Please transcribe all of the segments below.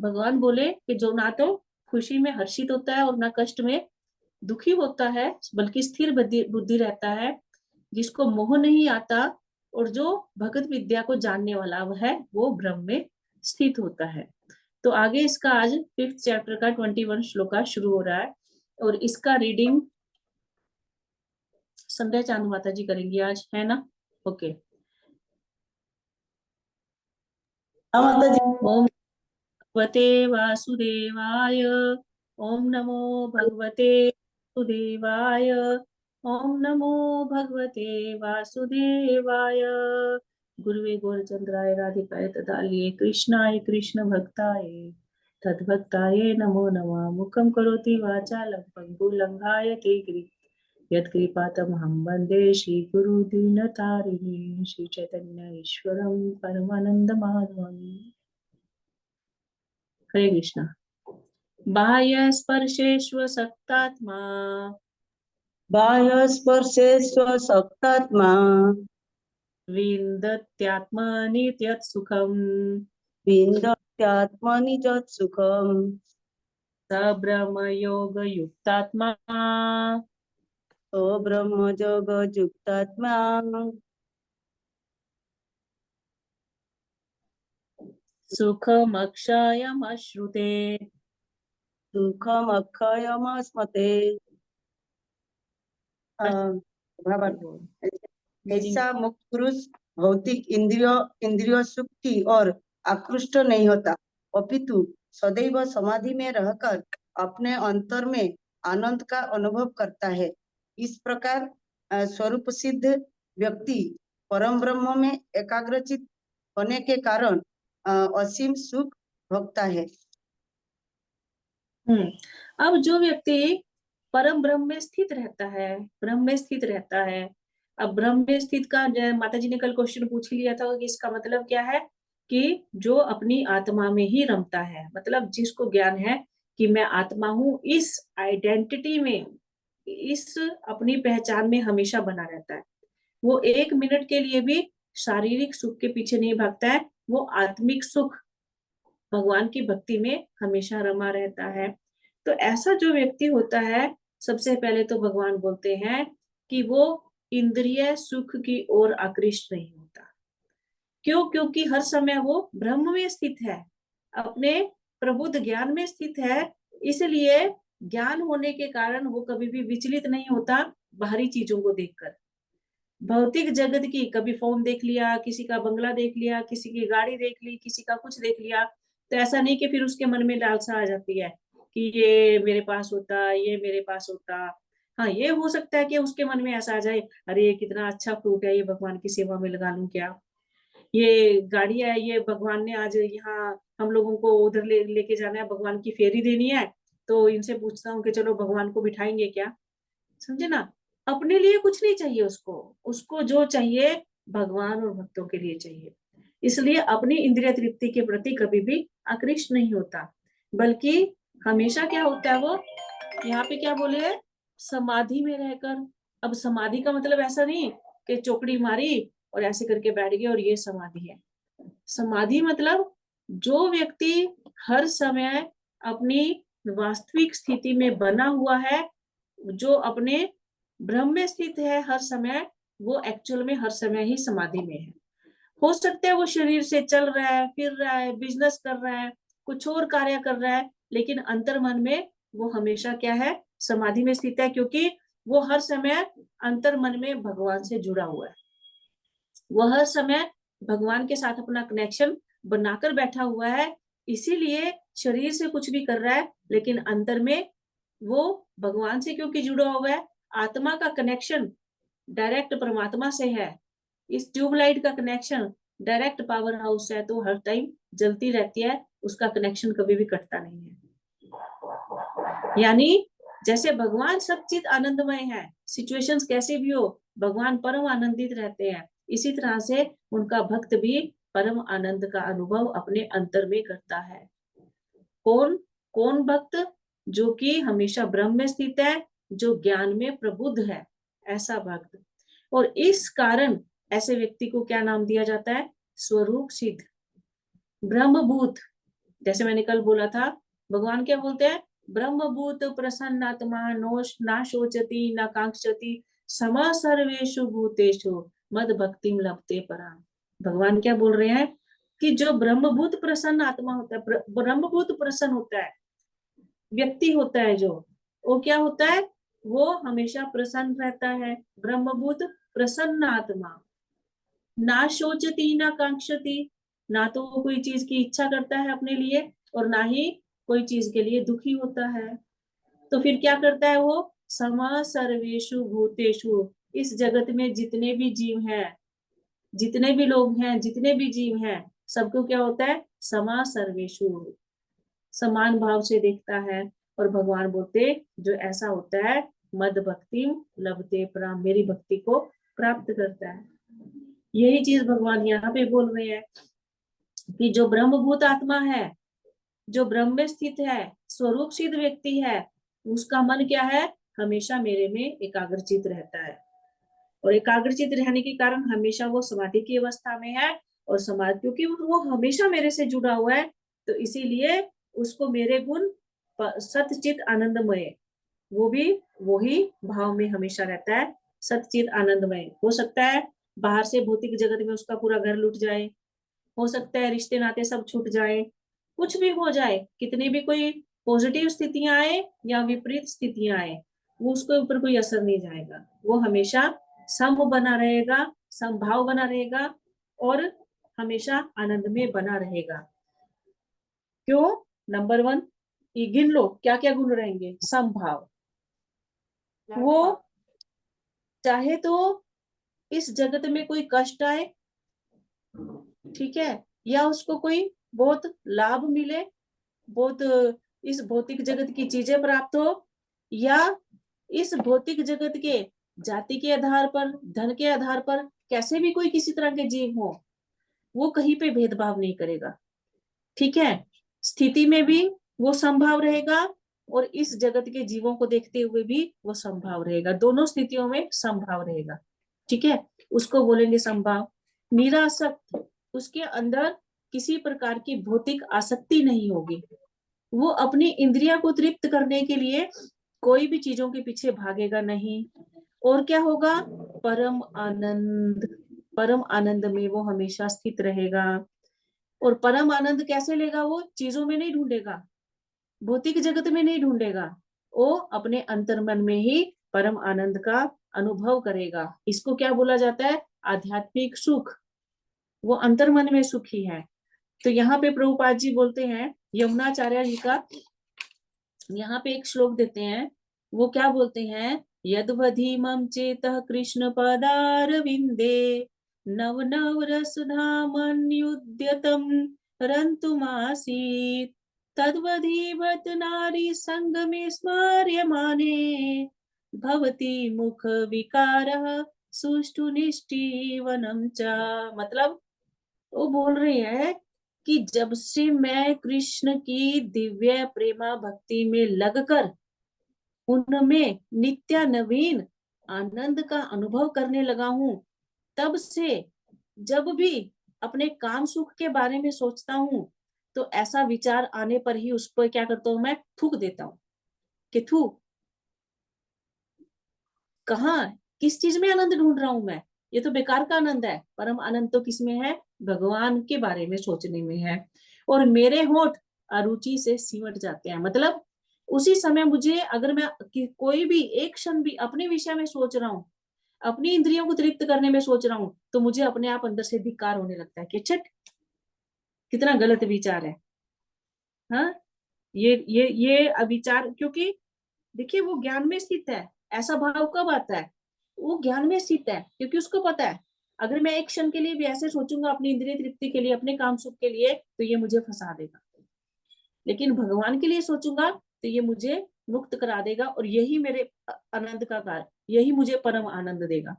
भगवान बोले कि जो ना तो खुशी में हर्षित होता है और ना कष्ट में दुखी होता है, बल्कि स्थिर बुद्धि बुद्धि रहता है, जिसको मोह नहीं आता, और जो भगत विद्या को जानने वाला है वो ब्रह्म में स्थित होता है। तो आगे इसका आज 5th चैप्टर का 21 श्लोका शुरू हो रहा है, और इसका रीडिंग संध्या चांद माता जी करेंगी आज, है ना? ओके। माता जी। ओम भगवते वासुदेवाय, ओम नमो भगवते वासुदेवाय, ओम नमो भगवते वासुदेवाय। गुरुवे गौरचंद्राय राधिकाय तदालये कृष्णाय कृष्ण भक्ताय तद्भक्ताय नमो नमः। मुखं करोति वाचालं पङ्गुलङ्घायते गिरिं यत्कृपातमहं वन्दे श्रीगुरुदीनतारिणीं श्रीचैतन्य ईश्वरं परमानन्दमाधवम्। हरे कृष्णा। बाह्य स्पर्शेष्वसक्तात्मा, बाह्य स्पर्शे स्वसक्तात्मा विन्दत्यात्मनि यत् सुखम्, विन्दत्यात्मनि यत् सुखम्, स ब्रह्मयोगयुक्तात्मा, सो ब्रह्मयोगयुक्तात्मा सुखमक्षयमश्नुते। सुखमक्षयमश्नुते। भावार्थ। ऐसा मुक्त पुरुष भौतिक इंद्रियों सुख की और आकृष्ट नहीं होता, अपितु सदैव समाधि में रहकर अपने अंतर में आनंद का अनुभव करता है। इस प्रकार स्वरूप सिद्ध व्यक्ति परम ब्रह्म में एकाग्रचित होने के कारण असीम सुख भोगता है। अब जो व्यक्ति परम ब्रह्म में स्थित रहता है, ब्रह्म में स्थित रहता है। अब ब्रह्म में स्थित का माता जी ने कल क्वेश्चन पूछ लिया था कि इसका मतलब क्या है, कि जो अपनी आत्मा में ही रमता है, मतलब जिसको ज्ञान है कि मैं आत्मा हूं, इस आइडेंटिटी में, इस अपनी पहचान में हमेशा बना रहता है। वो 1 मिनट के लिए भी शारीरिक सुख के पीछे नहीं भागता है, वो आत्मिक सुख भगवान की भक्ति में हमेशा रमा रहता है। तो ऐसा जो व्यक्ति होता है, सबसे पहले तो भगवान बोलते हैं कि वो इंद्रिय सुख की ओर आकृष्ट नहीं होता। क्यों? क्योंकि हर समय वो ब्रह्म में स्थित है, अपने प्रबुद्ध ज्ञान में स्थित है। इसलिए ज्ञान होने के कारण वो कभी भी विचलित नहीं होता बाहरी चीजों को देखकर। भौतिक जगत की, कभी फोन देख लिया, किसी का बंगला देख लिया, किसी की गाड़ी देख ली, किसी का कुछ देख लिया, तो ऐसा नहीं कि फिर उसके मन में लालसा आ जाती है कि ये मेरे पास होता, ये मेरे पास होता। हाँ, ये हो सकता है कि उसके मन में ऐसा आ जाए, अरे ये कितना अच्छा फ्रूट है, ये भगवान की सेवा में लगा लूं क्या। ये गाड़ी है, ये भगवान ने आज यहाँ हम लोगों को उधर लेके जाना है, भगवान की फेरी देनी है, तो इनसे पूछता हूँ कि चलो भगवान को बिठाएंगे क्या। समझे ना? अपने लिए कुछ नहीं चाहिए उसको, उसको जो चाहिए भगवान और भक्तों के लिए चाहिए। इसलिए अपनी इंद्रिय तृप्ति के प्रति कभी भी आकृष्ट नहीं होता, बल्कि हमेशा क्या होता है, वो यहाँ पे क्या बोले है, समाधि में रहकर। अब समाधि का मतलब ऐसा नहीं कि चौकड़ी मारी और ऐसे करके बैठ गए और ये समाधि है। समाधि मतलब जो व्यक्ति हर समय अपनी वास्तविक स्थिति में बना हुआ है, जो अपने ब्रह्म में स्थित है हर समय, वो एक्चुअल में हर समय ही समाधि में है। हो सकता है वो शरीर से चल रहा है, फिर रहा है, बिजनेस कर रहा है, कुछ और कार्य कर रहा है, लेकिन अंतर मन में वो हमेशा क्या है, समाधि में स्थित है, क्योंकि वो हर समय अंतर मन में भगवान से जुड़ा हुआ है। वो हर समय भगवान के साथ अपना कनेक्शन बनाकर बैठा हुआ है। इसीलिए शरीर से कुछ भी कर रहा है, लेकिन अंतर में वो भगवान से क्योंकि जुड़ा हुआ है। आत्मा का कनेक्शन डायरेक्ट परमात्मा से है। इस ट्यूबलाइट का कनेक्शन डायरेक्ट पावर हाउस से है, तो हर टाइम जलती रहती है, उसका कनेक्शन कभी भी कटता नहीं है। यानी जैसे भगवान सब चीज आनंदमय है, सिचुएशंस कैसे भी हो, भगवान परम आनंदित रहते हैं। इसी तरह से उनका भक्त भी परम आनंद का अनुभव अपने अंतर में करता है। कौन? कौन भक्त? जो कि हमेशा ब्रह्म में स्थित है, जो ज्ञान में प्रबुद्ध है, ऐसा भक्त। और इस कारण ऐसे व्यक्ति को क्या नाम दिया जाता है? स्वरूप सिद्ध, ब्रह्मभूत। जैसे मैंने कल बोला था, भगवान क्या बोलते हैं, ब्रह्मभूत प्रसन्नात्मा ना शोचती ना कांक्षति समा सर्वेषु भूतेषु मद भक्तिम लभते पराम। भगवान क्या बोल रहे हैं कि जो ब्रह्मभूत प्रसन्न आत्मा होता है, ब्रह्मभूत प्रसन्न होता है, व्यक्ति होता है जो, वो क्या होता है, वो हमेशा प्रसन्न रहता है। ब्रह्मभूत प्रसन्न आत्मा, ना शोचती ना कांक्षती, ना तो वो कोई चीज की इच्छा करता है अपने लिए और ना ही कोई चीज के लिए दुखी होता है। तो फिर क्या करता है वो, समा सर्वेषु भूतेषु, इस जगत में जितने भी जीव हैं, जितने भी लोग हैं, जितने भी जीव हैं, सबको क्या होता है, समा सर्वेषु, समान भाव से देखता है। और भगवान बोलते जो ऐसा होता है, मद भक्ति लभते पराम, मेरी भक्ति को प्राप्त करता है। यही चीज भगवान यहाँ पे बोल रहे हैं कि जो ब्रह्मभूत आत्मा है, जो ब्रह्म में स्थित है, स्वरूप सिद्ध व्यक्ति है, उसका मन क्या है, हमेशा मेरे में एकाग्रचित रहता है। और एकाग्रचित रहने के कारण हमेशा वो समाधि की अवस्था में है। और समाधि, क्योंकि वो हमेशा मेरे से जुड़ा हुआ है, तो इसीलिए उसको मेरे गुण सतचित आनंदमय, वो भी वही भाव में हमेशा रहता है, सतचित आनंदमय। हो सकता है बाहर से भौतिक जगत में उसका पूरा घर लुट जाए, हो सकता है रिश्ते नाते सब छूट जाए, कुछ भी हो जाए, कितनी भी कोई पॉजिटिव स्थितियां आए या विपरीत स्थितियां आए, वो उसके ऊपर कोई असर नहीं जाएगा। वो हमेशा सम बना रहेगा, समभाव बना रहेगा और हमेशा आनंद में बना रहेगा। क्यों? नंबर 1, ये गिन लो क्या क्या गुण रहेंगे। समभाव, वो चाहे तो इस जगत में कोई कष्ट आए, ठीक है, या उसको कोई बहुत लाभ मिले, बहुत इस भौतिक जगत की चीजें प्राप्त हो, या इस भौतिक जगत के जाति के आधार पर, धन के आधार पर, कैसे भी कोई किसी तरह के जीव हो, वो कहीं पे भेदभाव नहीं करेगा। ठीक है, स्थिति में भी वो संभाव रहेगा और इस जगत के जीवों को देखते हुए भी वो संभाव रहेगा, दोनों स्थितियों में संभाव रहेगा। ठीक है, उसको बोलेंगे संभाव। निरासक्त, उसके अंदर किसी प्रकार की भौतिक आसक्ति नहीं होगी, वो अपनी इंद्रिया को तृप्त करने के लिए कोई भी चीजों के पीछे भागेगा नहीं। और क्या होगा, परम आनंद, परम आनंद में वो हमेशा स्थित रहेगा। और परम आनंद कैसे लेगा, वो चीजों में नहीं ढूंढेगा, भौतिक जगत में नहीं ढूंढेगा, वो अपने अंतर्मन में ही परम आनंद का अनुभव करेगा। इसको क्या बोला जाता है, आध्यात्मिक सुख, वो अंतर्मन में सुखी है। तो यहाँ पे प्रभुपाद जी बोलते हैं, यमुनाचार्य जी का यहाँ पे एक श्लोक देते हैं, वो क्या बोलते हैं, यद्वधीमं चेतः कृष्ण पदारविंदे नव नव रसधामन्युद्यतम रंतुमासीत् तद्वधीवत नारी संग में स्मर्यमाने भवति मुख विकारः सुष्ठु निष्ठीवनम च। मतलब वो बोल रही है कि जब से मैं कृष्ण की दिव्य प्रेमा भक्ति में लगकर उनमें नित्य नवीन आनंद का अनुभव करने लगा हूं, तब से जब भी अपने काम सुख के बारे में सोचता हूं, तो ऐसा विचार आने पर ही उस पर क्या करता हूं, मैं थूक देता हूं कि थू, कहाँ, किस चीज में आनंद ढूंढ रहा हूं मैं, ये तो बेकार का आनंद है। परम आनंद तो किसमें है, भगवान के बारे में सोचने में है। और मेरे होठ अरुचि से सिमट जाते हैं, मतलब उसी समय मुझे, अगर मैं कोई भी एक क्षण भी अपने विषय में सोच रहा हूँ, अपनी इंद्रियों को तृप्त करने में सोच रहा हूँ, तो मुझे अपने आप अंदर से धिक्कार होने लगता है कि छट, कितना गलत विचार है। हाँ, ये अविचार, क्योंकि देखिए वो ज्ञान में स्थित है। ऐसा भाव कब आता है, वो ज्ञान में स्थित है, क्योंकि उसको पता है अगर मैं एक क्षण के लिए भी ऐसे सोचूंगा अपनी इंद्रिय तृप्ति के लिए, अपने काम सुख के लिए, तो ये मुझे फंसा देगा। लेकिन भगवान के लिए सोचूंगा तो ये मुझे मुक्त करा देगा, और यही मेरे आनंद का कार्य, यही मुझे परम आनंद देगा।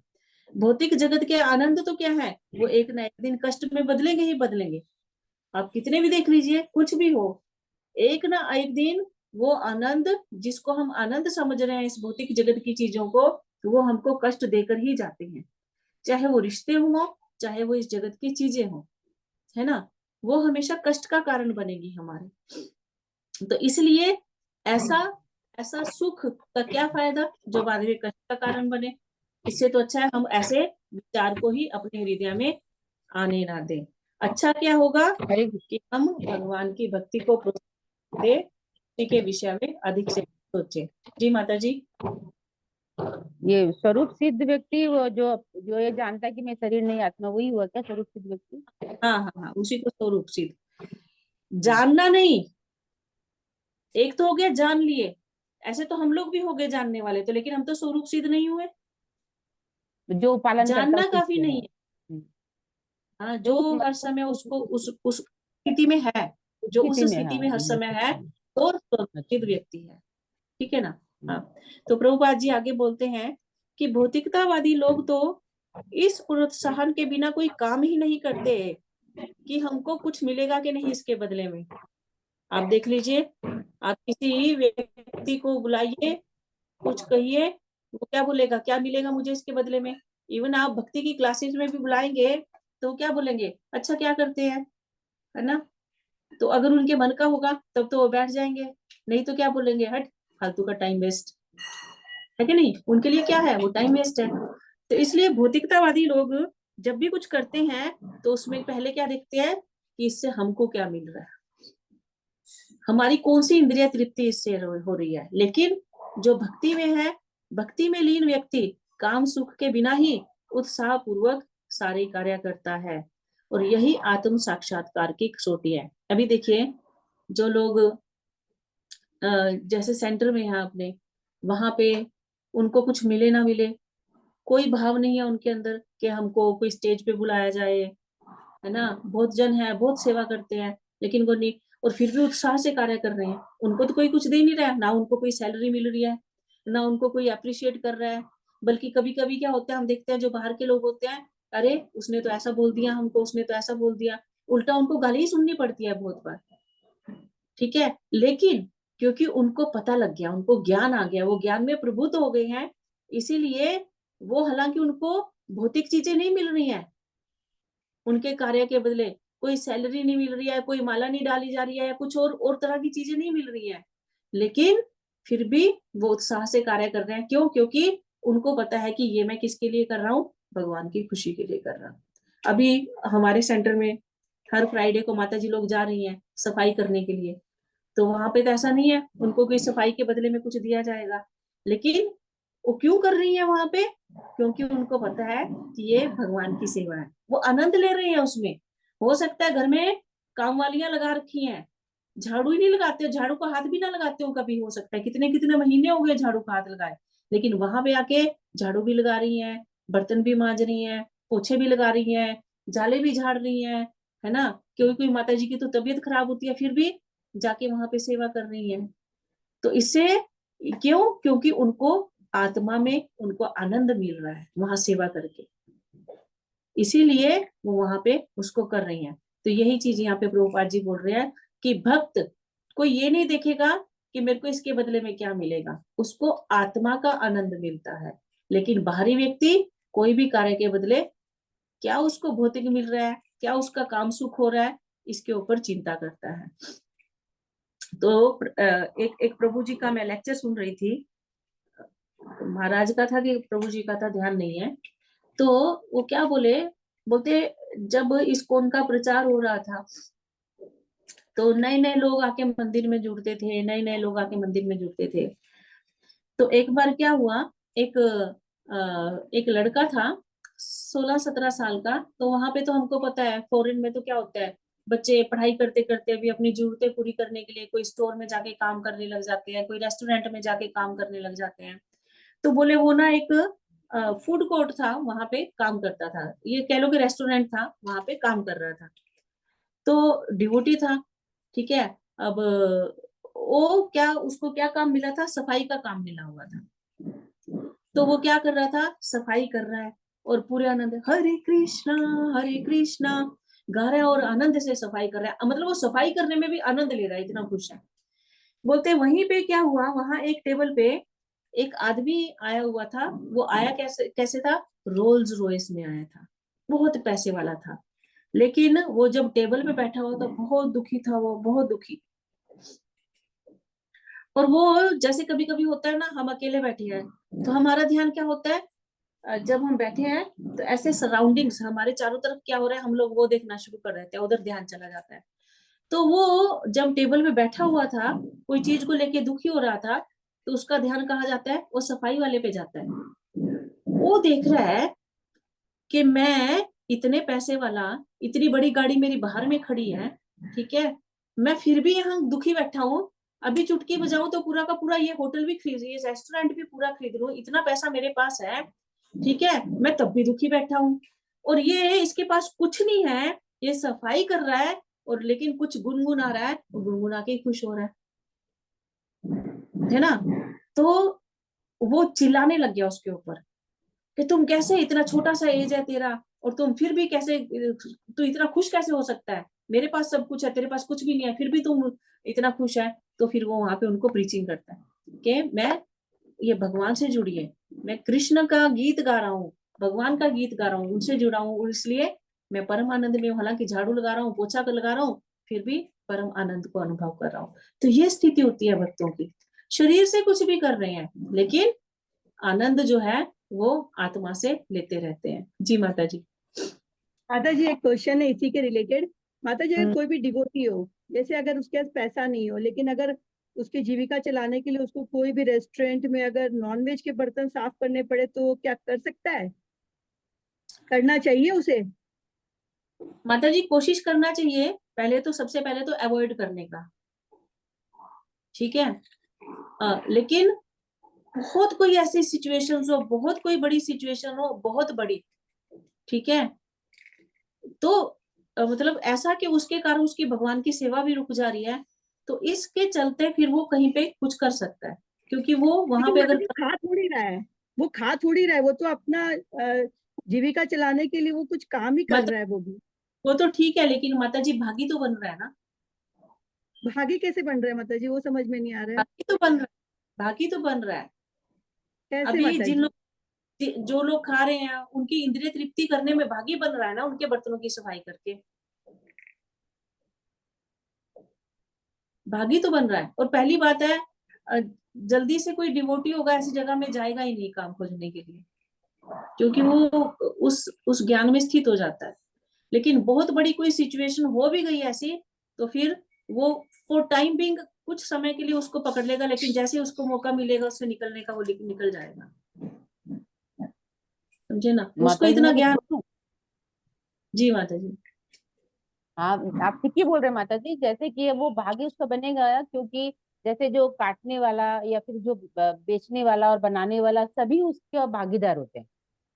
भौतिक जगत के आनंद तो क्या है, वो एक ना एक दिन कष्ट में बदलेंगे ही बदलेंगे। आप कितने भी देख लीजिए, कुछ भी हो, एक ना एक दिन वो आनंद, जिसको हम आनंद समझ रहे हैं इस भौतिक जगत की चीजों को, तो वो हमको कष्ट देकर ही जाते हैं, चाहे वो रिश्ते हो, चाहे वो इस जगत की चीजें हो, है ना। वो हमेशा कष्ट का कारण बनेगी हमारे। तो इसलिए ऐसा ऐसा सुख का क्या फायदा जो बाद में कष्ट का कारण बने। इससे तो अच्छा है हम ऐसे विचार को ही अपने हृदय में आने ना दें। अच्छा क्या होगा हरे कि हम भगवान की भक्ति को प्रोत्साहन दें, उसी के विषय में अधिक से सोचें। जी माता जी। ये स्वरूप सिद्ध व्यक्ति, वो जो जो ये जानता है कि मैं शरीर नहीं आत्मा, वही हुआ क्या स्वरूप सिद्ध व्यक्ति? हाँ हाँ हाँ, उसी को स्वरूप सिद्ध। जानना नहीं, एक तो हो गया जान लिए, ऐसे तो हम लोग भी हो गए जानने वाले तो, लेकिन हम तो स्वरूप सिद्ध नहीं हुए। जो पालन करता है जानना उस चीज काफी के नहीं है। है। हाँ, जो उस जो हर समय उसको उस स्थिति में है, जो उस स्थिति में है। स्थिति में हर समय है, तो स्वरूप व्यक्ति है। ठीक है ना। हाँ, तो प्रभुपाद जी आगे बोलते हैं कि भौतिकतावादी लोग तो इस प्रोत्साहन के बिना कोई काम ही नहीं करते कि हमको कुछ मिलेगा कि नहीं इसके बदले में। आप देख लीजिए, आप किसी व्यक्ति को बुलाइए, कुछ कहिए, वो क्या बोलेगा, क्या मिलेगा मुझे इसके बदले में। इवन आप भक्ति की क्लासेस में भी बुलाएंगे तो क्या बोलेंगे, अच्छा क्या करते हैं, है ना। तो अगर उनके मन का होगा तब तो वो बैठ जाएंगे, नहीं तो क्या बोलेंगे, हट फालतू का टाइम वेस्ट, है कि नहीं। उनके लिए क्या है, वो टाइम वेस्ट है। तो इसलिए भौतिकतावादी लोग जब भी कुछ करते हैं तो उसमें पहले क्या देखते हैं कि इससे हमको क्या मिल रहा है, हमारी कौन सी इंद्रिय तृप्ति इससे हो रही है। लेकिन जो भक्ति में है, भक्ति में लीन व्यक्ति काम सुख के बिना ही उत्साह पूर्वक सारे कार्य करता है, और यही आत्म साक्षात्कार की कसौटी है। अभी देखिए, जो लोग जैसे सेंटर में है अपने, वहां पे उनको कुछ मिले ना मिले, कोई भाव नहीं है उनके अंदर कि हमको कोई स्टेज पे बुलाया जाए, है ना। बहुत जन है, बहुत सेवा करते हैं, लेकिन वो नहीं, और फिर भी उत्साह से कार्य कर रहे हैं। उनको तो कोई कुछ दे नहीं रहा है, ना उनको कोई सैलरी मिल रही है, ना उनको कोई अप्रिशिएट कर रहा है। बल्कि कभी कभी क्या होता है, हम देखते हैं जो बाहर के लोग होते हैं, अरे उसने तो ऐसा बोल दिया हमको, उसने तो ऐसा बोल दिया, उल्टा उनको गाली ही सुननी पड़ती है बहुत बार। ठीक है, लेकिन क्योंकि उनको पता लग गया, उनको ज्ञान आ गया, वो ज्ञान में प्रबुद्ध हो गए हैं, इसीलिए वो, हालांकि उनको भौतिक चीजें नहीं मिल रही हैं, उनके कार्य के बदले कोई सैलरी नहीं मिल रही है, कोई माला नहीं डाली जा रही है, कुछ और तरह की चीजें नहीं मिल रही है, लेकिन फिर भी वो उत्साह से कार्य कर रहे हैं। क्यों? क्योंकि उनको पता है कि ये मैं किसके लिए कर रहा हूँ, भगवान की खुशी के लिए कर रहा हूँ। अभी हमारे सेंटर में हर फ्राइडे को माता जी लोग जा रही हैं सफाई करने के लिए, तो वहां पे तो ऐसा नहीं है उनको कोई सफाई के बदले में कुछ दिया जाएगा, लेकिन वो क्यों कर रही है वहां पे, क्योंकि उनको पता है कि ये भगवान की सेवा है, वो आनंद ले रहे हैं उसमें। हो सकता है घर में काम वालियां लगा रखी हैं, झाड़ू ही नहीं लगाते, झाड़ू का हाथ भी ना लगाते हो कभी, हो सकता है कितने कितने महीने हो गए झाड़ू का हाथ लगाए, लेकिन वहां पे आके झाड़ू भी लगा रही हैं, बर्तन भी मांज रही हैं, पोछे भी लगा रही हैं, जाले भी झाड़ रही हैं, है ना। क्योंकि कोई माता जी की तो तबीयत खराब होती है, फिर भी जाके वहां पे सेवा कर रही हैं। तो इससे क्यों? क्योंकि उनको आत्मा में उनको आनंद मिल रहा है वहां सेवा करके, इसीलिए वो वहां पे उसको कर रही हैं। तो यही चीज यहाँ पे प्रभुपाद जी बोल रहे हैं कि भक्त को ये नहीं देखेगा कि मेरे को इसके बदले में क्या मिलेगा, उसको आत्मा का आनंद मिलता है। लेकिन बाहरी व्यक्ति कोई भी कार्य के बदले क्या उसको भौतिक मिल रहा है, क्या उसका काम सुख हो रहा है, इसके ऊपर चिंता करता है। तो एक एक प्रभु जी का मैं लेक्चर सुन रही थी, महाराज का था कि प्रभु जी का था, ध्यान नहीं है। तो वो क्या बोले, बोलते जब इस्कॉन का प्रचार हो रहा था तो नए नए लोग आके मंदिर में जुड़ते थे, नए नए लोग आके मंदिर में जुड़ते थे। तो एक बार क्या हुआ, एक एक लड़का था 16-17 साल का। तो वहां पे तो हमको पता है फॉरेन में तो क्या होता है, बच्चे पढ़ाई करते करते भी अपनी जरूरतें पूरी करने के लिए कोई स्टोर में जाके काम करने लग जाते हैं, कोई रेस्टोरेंट में जाके काम करने लग जाते हैं। तो बोले वो ना एक फूड कोर्ट था वहां पे काम करता था, ये कह लो कि रेस्टोरेंट था, वहां पे काम कर रहा था। तो डिवोटी था, ठीक है। अब वो क्या, उसको क्या काम मिला था, सफाई का काम मिला हुआ था। तो वो क्या कर रहा था, सफाई कर रहा है, और पूरे आनंद हरे कृष्णा गा रहा है, और आनंद से सफाई कर रहा है, मतलब वो सफाई करने में भी आनंद ले रहा है, इतना खुश है। बोलते वहीं पे क्या हुआ, वहां एक टेबल पे एक आदमी आया हुआ था। वो आया कैसे कैसे था, रोल्स रॉयस में आया था, बहुत पैसे वाला था। लेकिन वो जब टेबल पे बैठा हुआ तो बहुत दुखी था, वो बहुत दुखी। और वो जैसे कभी कभी होता है ना, हम अकेले बैठे हैं तो हमारा ध्यान क्या होता है, जब हम बैठे हैं तो ऐसे सराउंडिंग्स हमारे चारों तरफ क्या हो रहा है, हम लोग वो देखना शुरू कर देते हैं, उधर ध्यान चला जाता है। तो वो जब टेबल पे बैठा हुआ था, कोई चीज को लेके दुखी हो रहा था, तो उसका ध्यान कहाँ जाता है, वो सफाई वाले पे जाता है। वो देख रहा है कि मैं इतने पैसे वाला, इतनी बड़ी गाड़ी मेरी बाहर में खड़ी है, ठीक है, मैं फिर भी यहाँ दुखी बैठा हूँ। अभी चुटकी बजाऊं तो पूरा का पूरा ये होटल भी खरीद, ये रेस्टोरेंट भी पूरा खरीद लूं, इतना पैसा मेरे पास है, ठीक है, मैं तब भी दुखी बैठा हूँ। और ये इसके पास कुछ नहीं है, ये सफाई कर रहा है, और लेकिन कुछ गुनगुना रहा है, और गुनगुना के ही खुश हो रहा है ना। तो वो चिल्लाने लग गया उसके ऊपर कि तुम कैसे, इतना छोटा सा एज है तेरा, और तुम फिर भी कैसे, तू इतना खुश कैसे हो सकता है, मेरे पास सब कुछ है, तेरे पास कुछ भी नहीं है, फिर भी तुम इतना खुश है। तो फिर वो वहां पे उनको प्रीचिंग करता है कि मैं, ये भगवान से जुड़ी है, मैं कृष्ण का गीत गा रहा हूँ, भगवान का गीत गा रहा हूँ, उनसे जुड़ा हूँ, और इसलिए मैं परम आनंद में हूँ। हालांकि झाड़ू लगा रहा हूँ, पोछा लगा रहा हूँ, फिर भी परम आनंद को अनुभव कर रहा हूँ। तो ये स्थिति होती है भक्तों की, शरीर से कुछ भी कर रहे हैं लेकिन आनंद जो है वो आत्मा से लेते रहते हैं। जी माता जी। माता जी, एक क्वेश्चन है इसी के रिलेटेड। माता जी, अगर हम्म। कोई भी डिवोटी हो, जैसे अगर उसके पास पैसा नहीं हो, लेकिन अगर उसकी जीविका चलाने के लिए उसको कोई भी रेस्टोरेंट में अगर नॉनवेज के बर्तन साफ करने पड़े, तो वो क्या कर सकता है? करना चाहिए उसे? माता जी कोशिश करना चाहिए, पहले तो सबसे पहले तो अवॉइड करने का, ठीक है। लेकिन बहुत कोई ऐसी सिचुएशन हो, बहुत कोई बड़ी सिचुएशन हो, बहुत बड़ी, ठीक है, तो मतलब ऐसा कि उसके कारण उसकी भगवान की सेवा भी रुक जा रही है, तो इसके चलते फिर वो कहीं पे कुछ कर सकता है, क्योंकि वो वहां लेकिन पे माता अगर जी, खा थोड़ी रहा है। वो खा थोड़ी रहा है, वो तो अपना जीविका चलाने के लिए वो कुछ काम ही कर मतलब रहा है वो भी। वो तो ठीक है, लेकिन माता जी भागी तो बन रहा है ना, भागी कैसे बन रहा है माता जी? वो समझ में नहीं आ रहा है। भागी तो बन रहा है, भागी तो बन रहा है। कैसे अभी माता जिन जी? लोग, जो लोग खा रहे हैं उनकी इंद्रिय तृप्ति करने में भागी बन रहा है ना, उनके बर्तनों की सफाई करके भागी तो बन रहा है। और पहली बात है, अ, जल्दी से कोई डिवोटी होगा ऐसी जगह में जाएगा ही नहीं काम खोजने के लिए, क्योंकि वो उस ज्ञान में स्थित हो जाता है। लेकिन बहुत बड़ी कोई सिचुएशन हो भी गई ऐसी, तो फिर वो फॉर टाइम बिंग कुछ समय के लिए उसको पकड़ लेगा, लेकिन जैसे उसको मौका मिलेगा उससे निकलने का, वो निकल जाएगा। समझे ना, उसको माता जी, इतना मैं कुछ ज्ञान। बोलूं? जी माता जी। हाँ, आप ठीक ही बोल रहे हैं माता जी। जैसे कि वो भाग्य उसका बनेगा, क्योंकि जैसे जो काटने वाला या फिर जो बेचने वाला और बनाने वाला सभी उसका भागीदार होते हैं,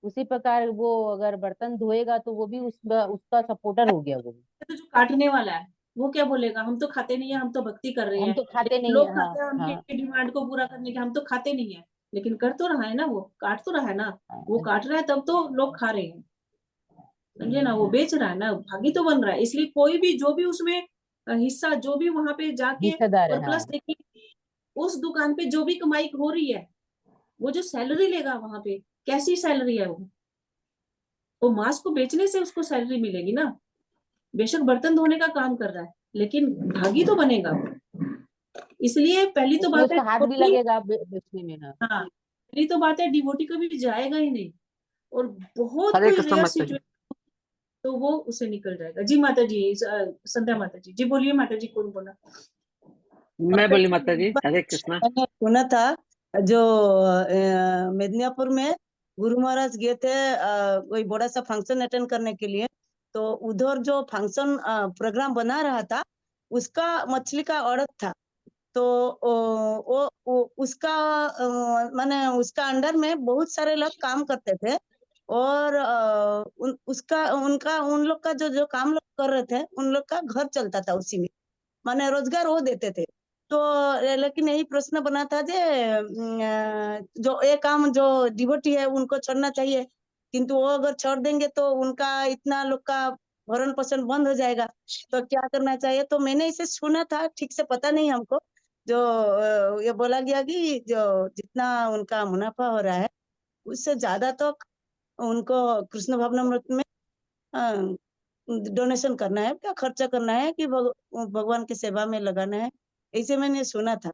उसी प्रकार वो अगर बर्तन धोएगा तो वो भी उसका सपोर्टर हो गया वो भी। तो जो काटने वाला है वो क्या बोलेगा, हम तो खाते नहीं है, हम तो भक्ति कर रहे हम हैं, तो खाते लेकिन नहीं लोग है। हाँ, खाते हैं उनकी हाँ, डिमांड को पूरा करने के, हम तो खाते नहीं है, लेकिन कर तो रहा है ना, वो काट तो रहा है ना, वो हाँ, काट रहा है तब तो लोग खा रहे हैं। समझे ना, वो बेच रहा है ना, भागी तो बन रहा है। इसलिए कोई भी जो भी उसमें हिस्सा, जो भी वहां पे जाके, हिस्सेदार है। और हाँ, प्लस देखिए उस दुकान पे जो भी कमाई हो रही है, वो जो सैलरी लेगा वहां पे, कैसी सैलरी है वो मांस को बेचने से उसको सैलरी मिलेगी ना। बेशक बर्तन धोने का काम कर रहा है, लेकिन भागी तो बनेगा। इसलिए पहली तो उसमें बात है उसका हाथ भी डिवोटी, लगेगा बेचने में। हाँ, हाँ पहली तो बात है डिवोटी कभी जाएगा ही नहीं, और बहुत हरे कोई कृष्ण रेयर माता जी। सिचुएशन तो वो उसे निकल जाएगा। जी माता जी, संध्या माता जी, जी बोलिए माता जी, कौन बोला। मैं बोली माता जी, हरे कृष्णा। मैंने सुना था जो मेदिनीपुर में गुरु महाराज गए थे कोई बड़ा सा फंक्शन अटेंड करने के लिए। तो उधर जो फंक्शन प्रोग्राम बना रहा था, उसका मछली का ऑर्डर था। तो उसका माने उसका अंडर में बहुत सारे लोग काम करते थे। और उसका उनका उन लोग का जो जो काम लोग कर रहे थे, उन लोग का घर चलता था उसी में, माने रोजगार वो देते थे। तो लेकिन यही प्रश्न बना था जे जो ये काम जो डिवोटी है उनको छोड़ना चाहिए, किंतु वो अगर छोड़ देंगे तो उनका इतना लोग का भरण पोषण बंद हो जाएगा, तो क्या करना चाहिए। तो मैंने इसे सुना था, ठीक से पता नहीं हमको। जो ये बोला गया कि जो जितना उनका मुनाफा हो रहा है, उससे ज्यादा तो उनको कृष्ण भवनामृत में डोनेशन करना है, क्या खर्चा करना है कि भगवान की सेवा में लगाना है, ऐसे मैंने सुना था।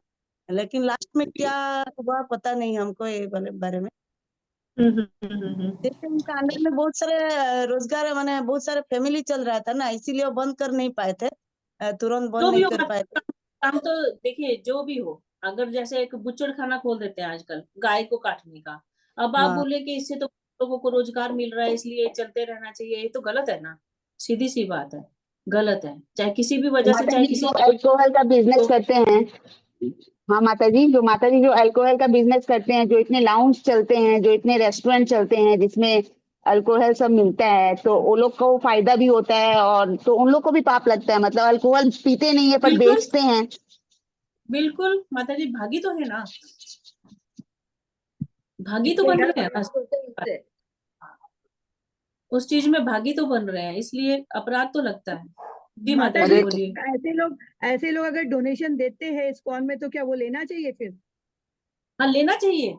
लेकिन लास्ट में क्या हुआ पता नहीं हमको ये बारे में। जैसे उनका अंडर में बहुत सारे रोजगार माने बहुत सारे फैमिली चल रहा था ना, इसीलिए वो बंद कर नहीं पाए थे, तुरंत जो बंद भी नहीं हो कर पाए थे। काम तो देखिए, जो भी हो, अगर जैसे एक बुच्चड़ खाना खोल देते हैं आजकल गाय को काटने का, अब आप हाँ बोले कि इससे तो लोगों को रोजगार मिल रहा है इसलिए चलते रहना चाहिए, ये तो गलत है ना। सीधी सी बात है, गलत है। चाहे किसी भी वजह से, माता चाहे जी किसी जो अल्कोहल का बिजनेस करते हैं, हाँ माता जी जो अल्कोहल का बिजनेस करते हैं, जो इतने लाउंज चलते हैं, जो इतने रेस्टोरेंट चलते हैं जिसमें अल्कोहल सब मिलता है, तो वो लोग को फायदा भी होता है, और तो उन लोग को भी पाप लगता है। मतलब अल्कोहल पीते नहीं है पर बिल्कुल बेचते हैं। बिल्कुल माता जी, भागी तो है ना, भागी तो बन रहे हैं ना, उस चीज में भागी तो बन रहे हैं, इसलिए अपराध तो लगता है। जी माता माता जी जी, बोलिए। ऐसे लोग अगर डोनेशन देते हैं इस्कॉन में तो क्या वो लेना चाहिए फिर? हाँ, लेना चाहिए,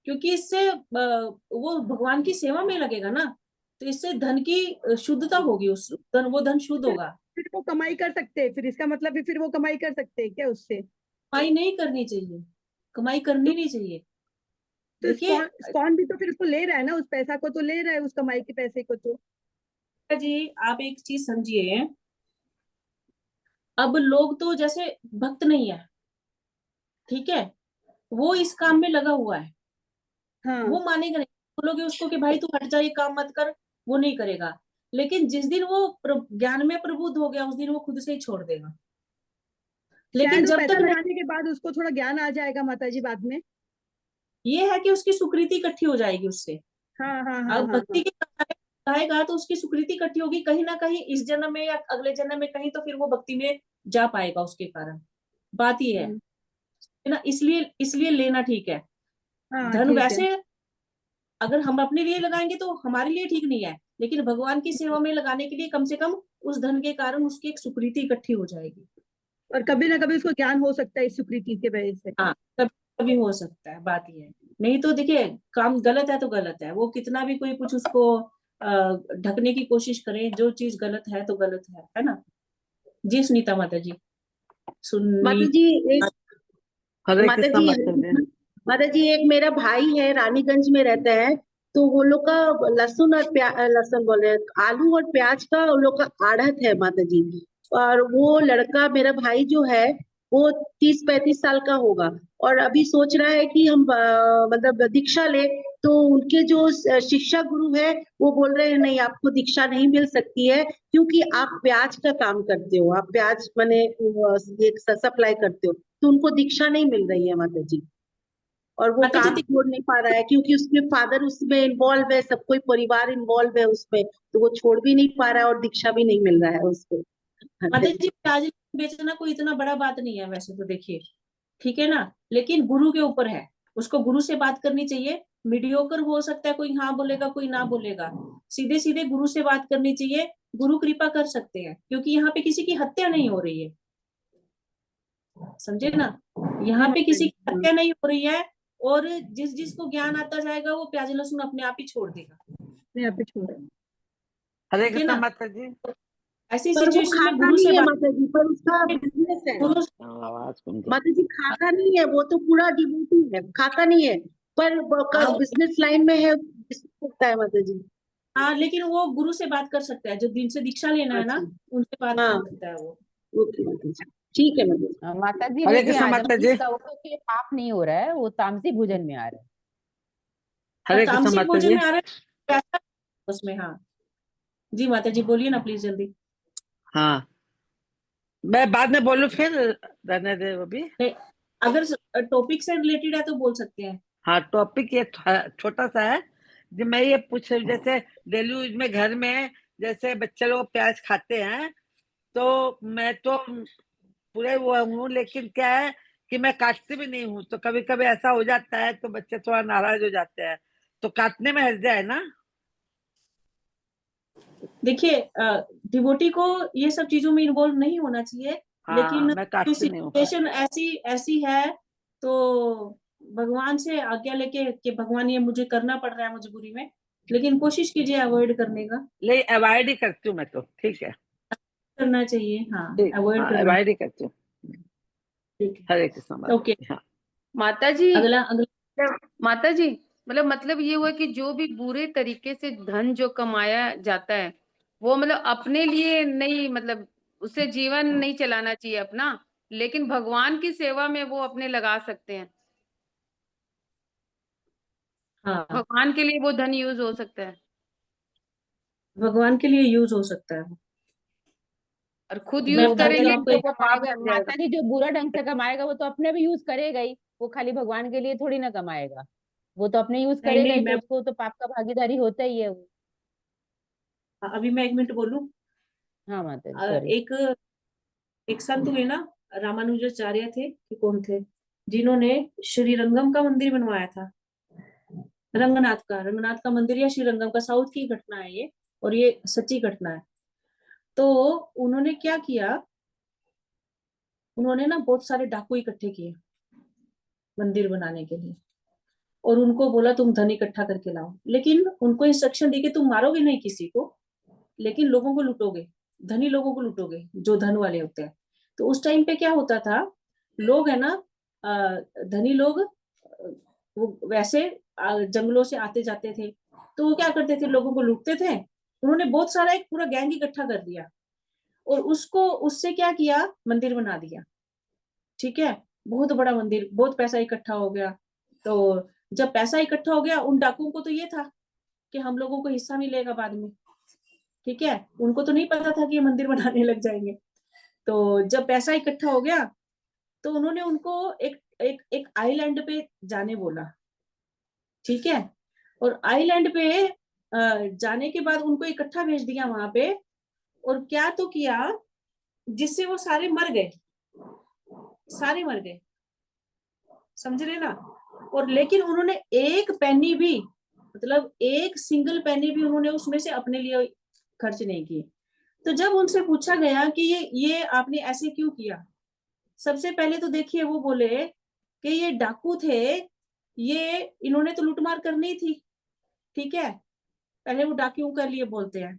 क्योंकि इससे वो भगवान की सेवा में लगेगा ना, तो इससे धन की शुद्धता होगी, उस धन, वो धन शुद्ध फिर होगा। फिर वो कमाई कर सकते हैं, फिर इसका मतलब है फिर वो कमाई कर सकते हैं क्या उससे? कमाई नहीं करनी चाहिए, कमाई तो करनी नहीं चाहिए। तो देखिए इस्कॉन भी तो फिर उसको ले रहा है ना, उस पैसा को तो ले रहा है, उस कमाई के पैसे को तो। जी, आप एक चीज समझिए, अब लोग तो जैसे भक्त नहीं है, ठीक है, वो इस काम में लगा हुआ है, हाँ, वो मानेगा नहीं, बोलोगे उसको कि भाई तू हट जा, ये काम मत कर, वो नहीं करेगा। लेकिन जिस दिन वो ज्ञान में प्रबुद्ध हो गया, उस दिन वो खुद से ही छोड़ देगा। लेकिन शायद वो जब पैसा तक नहीं, लगाने के बाद उसको थोड़ा ज्ञान आ जाएगा माता जी बाद में। ये है कि उसकी सुकृति इकट्ठी हो जाएगी उससे। हाँ हाँ हाँ अब हाँ भक्ति हाँ। के गाएगा तो उसकी सुकृति इकट्ठी होगी, कहीं ना कहीं इस जन्म में या अगले जन्म में कहीं, तो फिर वो भक्ति में जा पाएगा उसके कारण। बात ये है ना, इसलिए इसलिए लेना ठीक है। हाँ धन ठीक है। वैसे अगर हम अपने लिए लगाएंगे तो हमारे लिए ठीक नहीं है, लेकिन भगवान की सेवा में लगाने के लिए कम से कम उस धन के कारण उसकी एक सुकृति इकट्ठी हो जाएगी। और कभी ना कभी उसको ज्ञान हो सकता है इस सुकृति के वजह से। हाँ, कभी कभी हो सकता है, बात ये है। नहीं तो देखिए, काम गलत है तो गलत है, वो कितना भी कोई कुछ उसको ढकने की कोशिश करे, जो चीज गलत है तो गलत है ना। जी सुनीता माता जी, माता सुनी। जी एक हरे माता कृष्णा जी माता जी। माता जी एक मेरा भाई है, रानीगंज में रहता है। तो वो लोग का लहसुन और लहसुन बोल रहे हैं, आलू और प्याज का वो लोग का आढ़त है माता जी। और वो लड़का मेरा भाई जो है वो 30-35 साल का होगा, और अभी सोच रहा है कि हम मतलब दीक्षा ले। तो उनके जो शिक्षा गुरु है वो बोल रहे हैं नहीं, आपको दीक्षा नहीं मिल सकती है, क्योंकि आप प्याज का काम करते हो, आप प्याज माने ये सप्लाई करते हो, तो उनको दीक्षा नहीं मिल रही है माता जी। और वो माता जी काम छोड़ नहीं पा रहा है, क्योंकि उसके फादर उसमें इन्वॉल्व है, सब कोई परिवार इन्वॉल्व है उसमें, तो वो छोड़ भी नहीं पा रहा है और दीक्षा भी नहीं मिल रहा है उसको। माता जी, प्याज बेचना कोई इतना बड़ा बात नहीं है वैसे तो, देखिए, ठीक है ना, लेकिन गुरु के ऊपर है, उसको गुरु से बात करनी चाहिए। मीडियोकर हो सकता है, कोई हाँ बोलेगा कोई ना बोलेगा, सीधे सीधे गुरु से बात करनी चाहिए। गुरु कृपा कर सकते हैं, क्योंकि यहाँ पे किसी की हत्या नहीं हो रही है, समझे ना, जी यहाँ पे माता किसी जी, की हाँ। हत्या नहीं हो रही है। और जिस जिसको ज्ञान आता जाएगा वो प्याज लहसुन अपने आप ही छोड़ देगा, मैं यहाँ पे छोड़। हरे ठीक है कृष्णा ना। माता जी। ऐसी पर वो सिचुएशन में खाता गुरु से नहीं है बात, माता जी, पर उसका बिजनेस है। गुरु, आवाज कम कर। माता जी खाता नहीं है, वो तो पूरा डिवोटी है, खाता नहीं है, पर हाँ बिजनेस लाइन में है, business करता है माता जी। हाँ, लेकिन वो गुरु से बात कर सकता है, जो दिन से दीक्षा लेना है अच्छा, ना, उनसे बात हाँ, कर सकता है वो। ओके माता जी, ठीक है माता जी। माता जी हरे लेकिन कृष्णा माता जी। आजमगीर का वो तो पाप नहीं हो रहा है, वो तामसी भोजन में आ रहा है। हरे कृष्णा तामसिक माता भोजन जी। में आ रहा है उसमें, हाँ। जी माता जी बोलिए ना प्लीज जल्दी। हाँ, मैं बाद में बोलूं फिर, रहने दे वो भी। नहीं, अगर टॉपिक से रिलेटेड है तो बोल सकते हैं। हाँ, टॉपिक ये छोटा सा है। जो मैं ये पूछ रही हूँ, जैसे डेली यूज में घर में जैसे बच्चे लोग प्याज खाते हैं, तो मैं तो पूरे वो हूँ, लेकिन क्या है कि मैं काटती भी नहीं हूँ, तो कभी कभी ऐसा हो जाता है तो बच्चे थोड़ा नाराज हो जाते हैं, तो काटने में हर्ज है ना। देखिए, डिवोटी को ये सब चीजों में इन्वॉल्व नहीं होना चाहिए, हाँ, लेकिन मैं कोई काटती नहीं हूँ। सिचुएशन ऐसी ऐसी है तो भगवान से आज्ञा लेके कि भगवान ये मुझे करना पड़ रहा है मजबूरी में, लेकिन कोशिश कीजिए अवॉइड करने का। नहीं, अवॉइड ही करती हूँ मैं तो, ठीक है, करना चाहिए, हाँ, ठीक, अवॉइड हाँ, करना। अवॉइड ही करती हूँ। ठीक है, हरे कृष्ण माता ओके। जी, हाँ। माता जी, अगला अगला माता जी, मतलब ये हुआ कि जो भी बुरे तरीके से धन जो कमाया जाता है, वो मतलब अपने लिए नहीं, मतलब उससे जीवन नहीं चलाना चाहिए अपना, लेकिन भगवान की सेवा में वो अपने लगा सकते हैं। हाँ, भगवान के लिए वो धन यूज हो सकता है भगवान के लिए यूज हो सकता है। और खुद मैं यूज बताती हूँ करेंगे आपको तो एक वो बात पाएगा। माता जी, जो बुरा ढंग से कमाएगा वो तो अपने भी यूज करेगा ही, वो खाली भगवान के लिए थोड़ी ना कमाएगा, वो तो अपने यूज नहीं करेगा नहीं, ही, तो मैं उसको तो पाप का भागीदारी होता ही है वो। अभी मैं 1 मिनट बोलूं। हाँ माता जी, सॉरी। एक एक संत हुए ना, रामानुजाचार्य थे कि कौन थे, जिन्होंने श्री रंगम का मंदिर बनवाया था। रंगनाथ का मंदिर या श्री रंगम का, साउथ की घटना है ये, और ये सच्ची घटना है। तो उन्होंने क्या किया, उन्होंने ना बहुत सारे डाकू इकट्ठे किए मंदिर बनाने के लिए, और उनको बोला तुम धन इकट्ठा करके लाओ, लेकिन उनको इंस्ट्रक्शन दी कि तुम मारोगे नहीं किसी को, लेकिन लोगों को लूटोगे, धनी लोगों को लूटोगे, जो धन वाले होते हैं। तो उस टाइम पे क्या होता था, लोग है ना, धनी लोग वो वैसे जंगलों से आते जाते थे, तो वो क्या करते थे, लोगों को लूटते थे। उन्होंने बहुत सारा एक पूरा गैंग इकट्ठा कर दिया, और उसको उससे क्या किया, मंदिर बना दिया। ठीक है, बहुत बड़ा मंदिर, बहुत पैसा इकट्ठा हो गया। तो जब पैसा इकट्ठा हो गया, उन डाकुओं को तो ये था कि हम लोगों को हिस्सा मिलेगा बाद में। ठीक है, उनको तो नहीं पता था कि ये मंदिर बनाने लग जाएंगे। तो जब पैसा इकट्ठा हो गया, तो उन्होंने उनको एक एक एक आइलैंड पे जाने बोला। ठीक है, और आइलैंड पे जाने के बाद उनको इकट्ठा भेज दिया वहां पे, और क्या तो किया, जिससे वो सारे मर गए, सारे मर गए, समझ रहे ना। और लेकिन उन्होंने एक पेनी भी, मतलब एक सिंगल पेनी भी उन्होंने उसमें से अपने लिए खर्च नहीं की। तो जब उनसे पूछा गया कि ये आपने ऐसे क्यों किया, सबसे पहले तो देखिए वो बोले कि ये डाकू थे, ये इन्होंने तो लूटमार करनी थी। ठीक है, पहले वो डाकुओं के लिए बोलते हैं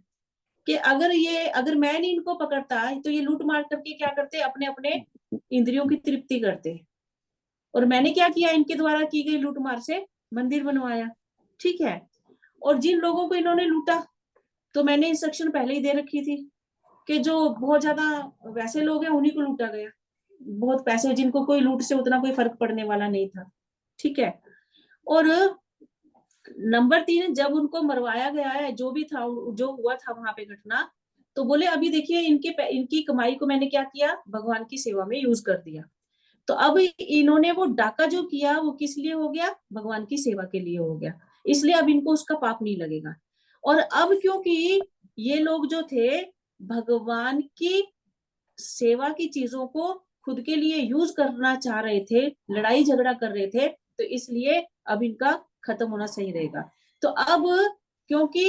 कि अगर मैं नहीं इनको पकड़ता, तो ये लूट मार करके क्या करते, अपने अपने इंद्रियों की तृप्ति करते, और मैंने क्या किया, इनके द्वारा की गई लूटमार से मंदिर बनवाया। ठीक है, और जिन लोगों को इन्होंने लूटा, तो मैंने इंस्ट्रक्शन पहले ही दे रखी थी कि जो बहुत ज्यादा वैसे लोग हैं उन्हीं को लूटा गया, बहुत पैसे जिनको कोई लूट से उतना कोई फर्क पड़ने वाला नहीं था। ठीक है, और नंबर 3, जब उनको मरवाया गया है, जो भी था, जो हुआ था वहां पे घटना, तो बोले अभी देखिए इनकी कमाई को मैंने क्या किया, भगवान की सेवा में यूज कर दिया। तो अब इन्होंने वो डाका जो किया, वो किस लिए हो गया, भगवान की सेवा के लिए हो गया, इसलिए अब इनको उसका पाप नहीं लगेगा। और अब क्योंकि ये लोग जो थे, भगवान की सेवा की चीजों को खुद के लिए यूज करना चाह रहे थे, लड़ाई झगड़ा कर रहे थे, तो इसलिए अब इनका खत्म होना सही रहेगा। तो अब क्योंकि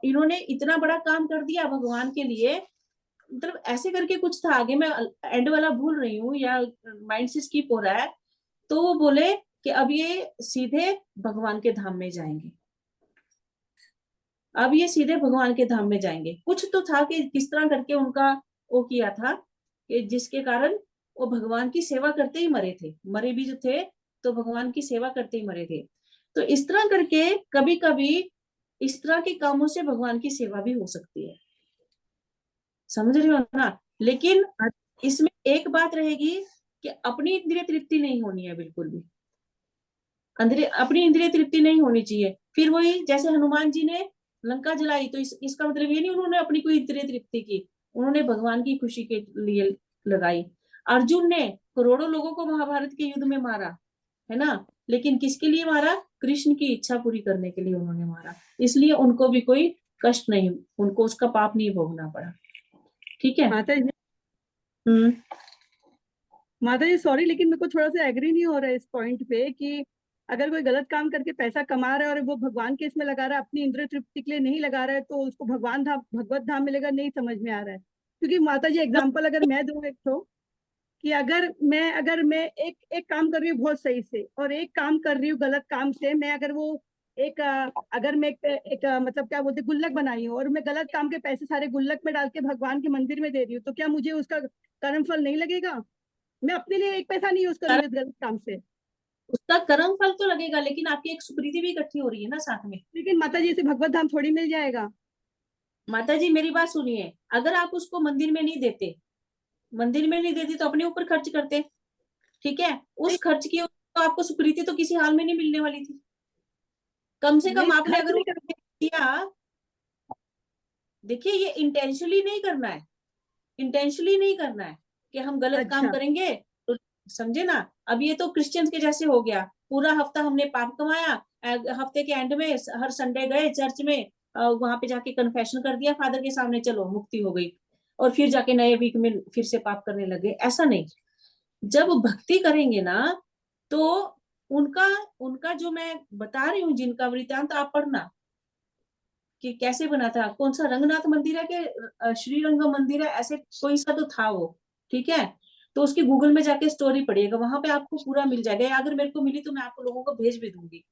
इन्होंने इतना बड़ा काम कर दिया भगवान के लिए, मतलब ऐसे करके कुछ था, आगे मैं एंड वाला भूल रही हूँ या माइंड से स्किप हो रहा है। तो वो बोले कि अब ये सीधे भगवान के धाम में जाएंगे, अब ये सीधे भगवान के धाम में जाएंगे। कुछ तो था कि किस तरह करके उनका वो किया था, कि जिसके कारण वो भगवान की सेवा करते ही मरे थे, मरे भी जो थे तो भगवान की सेवा करते ही मरे थे। तो इस तरह करके कभी कभी इस तरह के कामों से भगवान की सेवा भी हो सकती है, समझ रहे हो ना। लेकिन इसमें एक बात रहेगी कि अपनी इंद्रिय तृप्ति नहीं होनी है, बिल्कुल भी अपनी इंद्रिय तृप्ति नहीं होनी चाहिए। फिर वही जैसे हनुमान जी ने लंका जलाई, तो इसका मतलब ये नहीं उन्होंने अपनी कोई इंद्रिय तृप्ति की, उन्होंने भगवान की खुशी के लिए लगाई। अर्जुन ने करोड़ों लोगों को महाभारत के युद्ध में मारा, है ना, लेकिन किसके लिए मारा, कृष्ण की इच्छा पूरी करने के लिए उन्होंने मारा, इसलिए उनको भी कोई कष्ट नहीं, उनको उसका पाप नहीं भोगना पड़ा। ठीक है। हम्म। माता जी सॉरी, लेकिन मेरे को थोड़ा सा एग्री नहीं हो रहा है इस पॉइंट पे कि अगर कोई गलत काम करके पैसा कमा रहा है और वो भगवान के इसमें लगा रहा है, अपनी इंद्रिय तृप्ति के लिए नहीं लगा रहा है, तो उसको भगवान धाम भगवत धाम मिलेगा, नहीं समझ में आ रहा है। क्योंकि माता जी एग्जाम्पल अगर मैं दूं एक तो, कि अगर मैं एक एक काम कर रही हूँ बहुत सही से, और एक काम कर रही हूँ गलत काम से, मैं अगर वो अगर मैं मतलब क्या बोलते गुल्लक बनाई हूँ और मैं गलत काम के पैसे सारे गुल्लक में डाल के भगवान के मंदिर में दे रही हूँ, तो क्या मुझे उसका कर्म फल नहीं लगेगा? मैं अपने लिए एक पैसा नहीं यूज कर रही हूँ इस गलत काम से। उसका कर्म फल तो लगेगा, लेकिन आपकी एक सुकृति भी इकट्ठी हो रही है ना साथ में। लेकिन माता जी से भगवत धाम थोड़ी मिल जाएगा। माता जी मेरी बात सुनिए, अगर आप उसको मंदिर में नहीं देते, मंदिर में नहीं देते तो अपने ऊपर खर्च करते, ठीक है, उस खर्च की तो आपको सुकृति तो किसी हाल में नहीं मिलने वाली थी। कम से कम नहीं, आपने खर्च अगर नहीं वो किया, देखिए ये इंटेंशनली नहीं करना है, इंटेंशनली नहीं करना है कि हम गलत काम अच्छा। करेंगे तो, समझे ना। अब ये तो क्रिश्चियंस के जैसे हो गया, पूरा हफ्ता हमने पाप कमाया, हफ्ते के एंड में हर संडे गए चर्च में, वहां पे जाके कन्फेशन कर दिया फादर के सामने, चलो मुक्ति हो गई, और फिर जाके नए वीक में फिर से पाप करने लगे। ऐसा नहीं, जब भक्ति करेंगे ना तो उनका उनका जो मैं बता रही हूँ जिनका वृतांत आप पढ़ना कि कैसे बना था, कौन सा रंगनाथ मंदिर है कि श्रीरंग मंदिर है, ऐसे कोई सा तो था वो, ठीक है। तो उसकी गूगल में जाके स्टोरी पढ़िएगा, वहां पे आपको पूरा मिल जाएगा, या अगर मेरे को मिली तो मैं आपको लोगों को भेज भी दूंगी,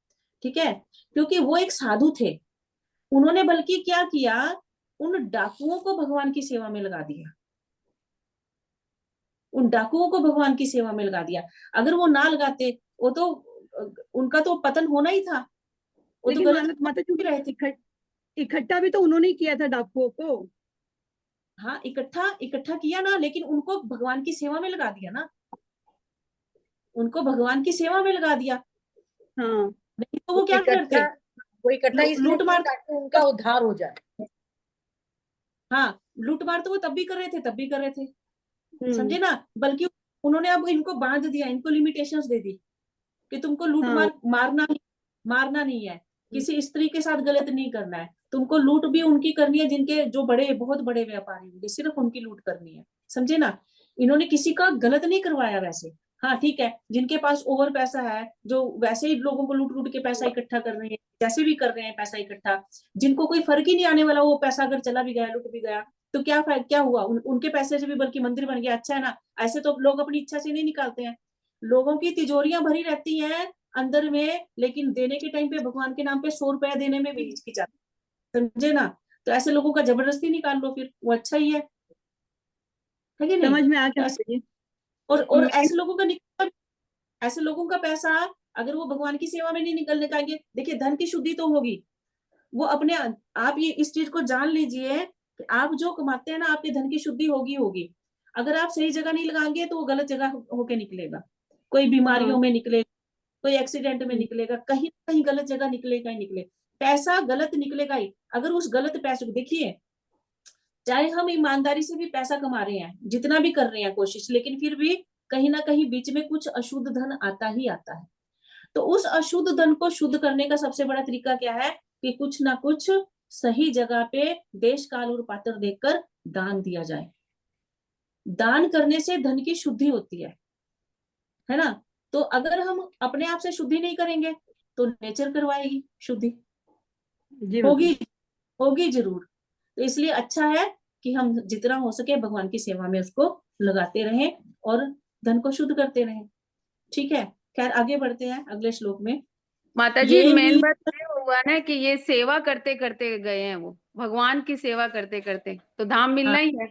ठीक है। क्योंकि वो एक साधु थे, उन्होंने बल्कि क्या किया, उन डाकुओं को भगवान की सेवा में लगा दिया, उन डाकुओं को भगवान की सेवा में लगा दिया। अगर वो ना लगाते, वो तो उनका तो पतन होना ही था, वो तो लेकिन गलत माता जी रहे थे। इकट्ठा भी तो उन्होंने ही किया था डाकुओं को। हाँ, इकट्ठा इकट्ठा किया ना, लेकिन उनको भगवान की सेवा में लगा दिया ना, उनको भगवान की सेवा में लगा दिया। हाँ। नहीं तो वो वो क्या इकट्ठा करते, वो इकट्ठा इसलिए लूट किया मार। ताकि उनका उद्धार हो जाए। हाँ, लूट मार तो वो तब भी कर रहे थे, तब भी कर रहे थे, हम्म। समझे ना। बल्कि उन्होंने अब इनको बांध दिया, इनको लिमिटेशंस दे दी कि तुमको लूट हाँ। मारना नहीं है, किसी स्त्री के साथ गलत नहीं करना है, तुमको लूट भी उनकी करनी है जिनके जो बड़े बहुत बड़े व्यापारी होंगे, सिर्फ उनकी लूट करनी है, समझे ना। इन्होंने किसी का गलत नहीं करवाया वैसे। हाँ ठीक है, जिनके पास ओवर पैसा है, जो वैसे ही लोगों को लूट लूट के पैसा इकट्ठा कर रहे हैं, जैसे भी कर रहे हैं पैसा इकट्ठा, जिनको कोई फर्क ही नहीं आने वाला, वो पैसा अगर चला भी गया लूट भी गया तो क्या हुआ, उनके पैसे से भी बल्कि मंदिर बन गया, अच्छा है ना। ऐसे तो लोग अपनी इच्छा से नहीं निकालते हैं, लोगों की तिजोरियां भरी रहती हैं अंदर में, लेकिन देने के टाइम पे भगवान के नाम पे 100 रुपया देने में भी हिचकिचाते, समझे ना। तो ऐसे लोगों का जबरदस्ती निकाल लो, फिर वो अच्छा ही है कि नहीं। समझ में आ तो गया ऐसे, माता जी। और मैं ऐसे लोगों का ऐसे लोगों का पैसा अगर वो भगवान की सेवा में नहीं निकलने पाएंगे, देखिए धन की शुद्धि तो होगी, वो अपने, आप ये इस चीज को जान लीजिए कि आप जो कमाते हैं ना, आपके धन की शुद्धि होगी। अगर आप सही जगह नहीं लगाएंगे तो वो गलत जगह होके निकलेगा, कोई हाँ। बीमारियों में निकलेगा, कोई एक्सीडेंट में हम्म। निकलेगा, कहीं कहीं गलत जगह निकलेगा ही निकले, पैसा गलत निकलेगा ही। अगर उस गलत पैसे को देखिए, चाहे हम ईमानदारी से भी पैसा कमा रहे हैं, जितना भी कर रहे हैं कोशिश, लेकिन फिर भी कहीं ना कहीं बीच में कुछ अशुद्ध धन आता ही आता है। तो उस अशुद्ध धन को शुद्ध करने का सबसे बड़ा तरीका क्या है कि कुछ ना कुछ सही जगह पे देश काल और पात्र देखकर दान दिया जाए। दान करने से धन की शुद्धि होती है ना। तो अगर हम अपने आप से शुद्धि नहीं करेंगे तो नेचर करवाएगी शुद्धि, जी माता होगी जी। होगी जरूर। तो इसलिए अच्छा है कि हम जितना हो सके भगवान की सेवा में उसको लगाते रहें और धन को शुद्ध करते रहें, ठीक है। खैर आगे बढ़ते हैं अगले श्लोक में। माता जी, ये मेन ही बात ये हुआ ना कि ये सेवा करते करते गए हैं, वो भगवान की सेवा करते करते तो धाम मिलना हाँ, ही है।